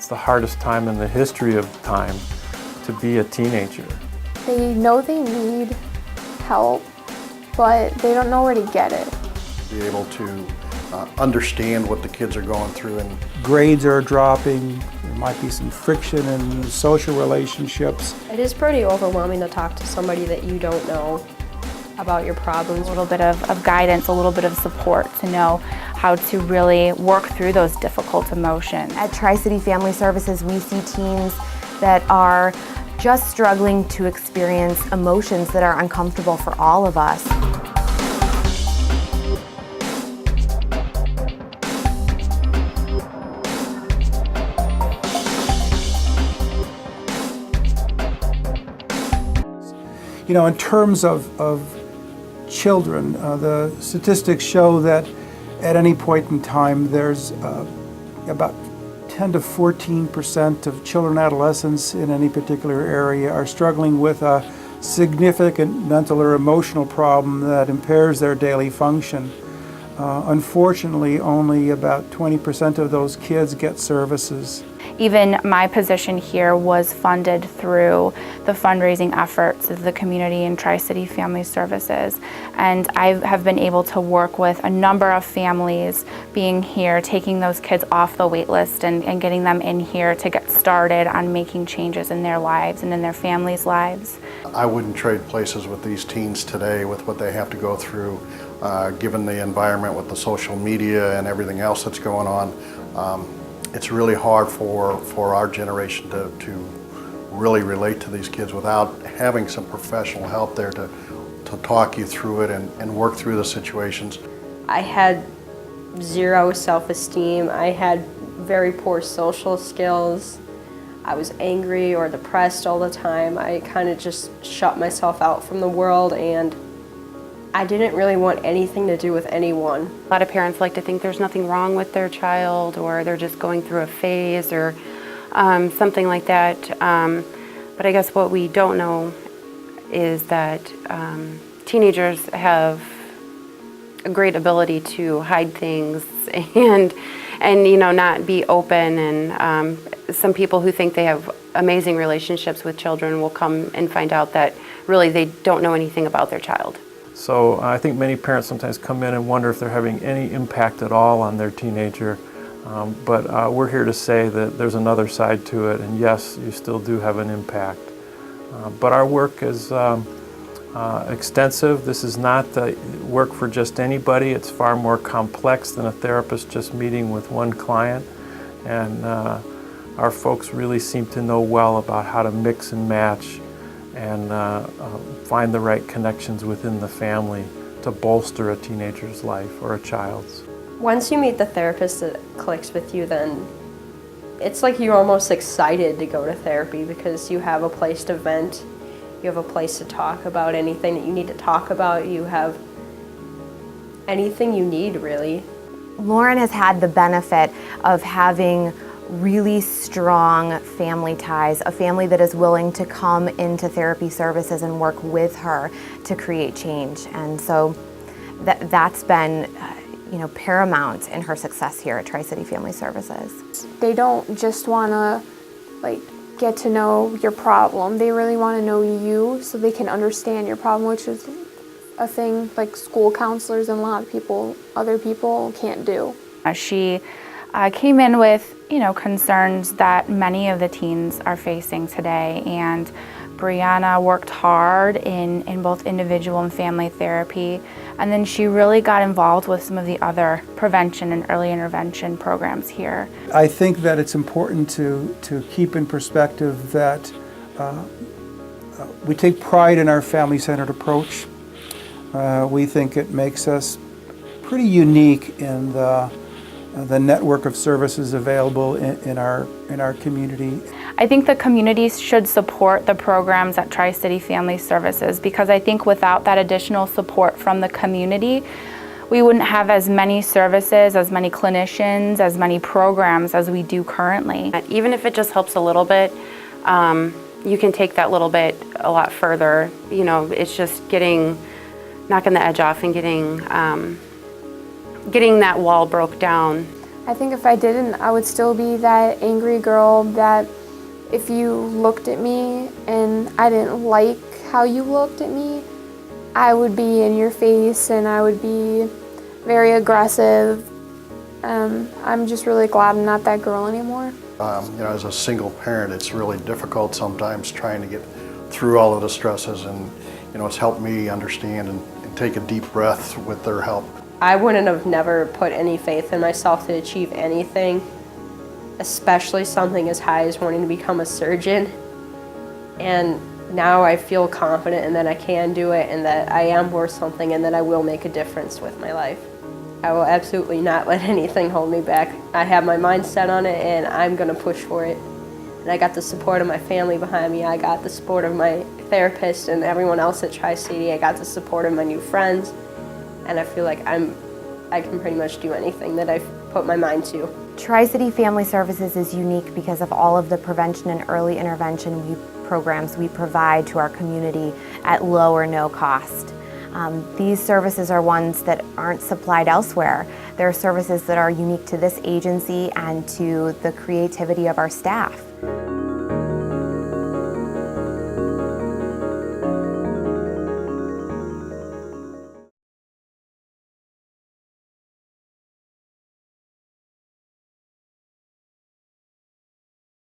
It's the hardest time in the history of time to be a teenager. They know they need help, but they don't know where to get it. Be able to understand what the kids are going through. And grades are dropping, there might be some friction in social relationships. It is pretty overwhelming to talk to somebody that you don't know about your problems. A little bit of guidance, a little bit of support to know how to really work through those difficult emotions. At Tri-City Family Services, we see teens that are just struggling to experience emotions that are uncomfortable for all of us. You know, in terms of children, the statistics show that at any point in time there's about 10 to 14% of children and adolescents in any particular area are struggling with a significant mental or emotional problem that impairs their daily function. Unfortunately, only about 20% of those kids get services. Even my position here was funded through the fundraising efforts of the community and Tri-City Family Services. And I have been able to work with a number of families being here, taking those kids off the wait list and getting them in here to get started on making changes in their lives and in their families' lives. I wouldn't trade places with these teens today with what they have to go through, given the environment with the social media and everything else that's going on. It's really hard for our generation to really relate to these kids without having some professional help there to talk you through it and work through the situations. I had zero self-esteem. I had very poor social skills. I was angry or depressed all the time. I kind of just shut myself out from the world, and I didn't really want anything to do with anyone. A lot of parents like to think there's nothing wrong with their child, or they're just going through a phase or something like that. But I guess what we don't know is that teenagers have a great ability to hide things and you know, not be open. And some people who think they have amazing relationships with children will come and find out that really they don't know anything about their child. So I think many parents sometimes come in and wonder if they're having any impact at all on their teenager. But we're here to say that there's another side to it, and yes, you still do have an impact. But our work is extensive. This is not work for just anybody. It's far more complex than a therapist just meeting with one client. And our folks really seem to know well about how to mix and match and find the right connections within the family to bolster a teenager's life or a child's. Once you meet the therapist that clicks with you, then it's like you're almost excited to go to therapy because you have a place to vent, you have a place to talk about anything that you need to talk about, you have anything you need, really. Lauren has had the benefit of having really strong family ties, a family that is willing to come into therapy services and work with her to create change. And so that's been paramount in her success here at Tri-City Family Services. They don't just want to get to know your problem. They really want to know you so they can understand your problem, which is a thing like school counselors and a lot of other people can't do. She came in with concerns that many of the teens are facing today, and Brianna worked hard in both individual and family therapy, and then she really got involved with some of the other prevention and early intervention programs here. I think that it's important to keep in perspective that we take pride in our family-centered approach. We think it makes us pretty unique in the network of services available in our community. I think the communities should support the programs at Tri-City Family Services, because I think without that additional support from the community, we wouldn't have as many services, as many clinicians, as many programs as we do currently. Even if it just helps a little bit, you can take that little bit a lot further. It's just knocking the edge off and getting that wall broke down. I think if I didn't, I would still be that angry girl that if you looked at me and I didn't like how you looked at me, I would be in your face and I would be very aggressive. I'm just really glad I'm not that girl anymore. As a single parent, it's really difficult sometimes trying to get through all of the stresses, and it's helped me understand and take a deep breath with their help. I wouldn't have never put any faith in myself to achieve anything, especially something as high as wanting to become a surgeon. And now I feel confident in that I can do it and that I am worth something and that I will make a difference with my life. I will absolutely not let anything hold me back. I have my mind set on it and I'm going to push for it. And I got the support of my family behind me. I got the support of my therapist and everyone else at Tri-City. I got the support of my new friends. And I feel like I can pretty much do anything that I've put my mind to. Tri-City Family Services is unique because of all of the prevention and early intervention programs we provide to our community at low or no cost. These services are ones that aren't supplied elsewhere. They're services that are unique to this agency and to the creativity of our staff.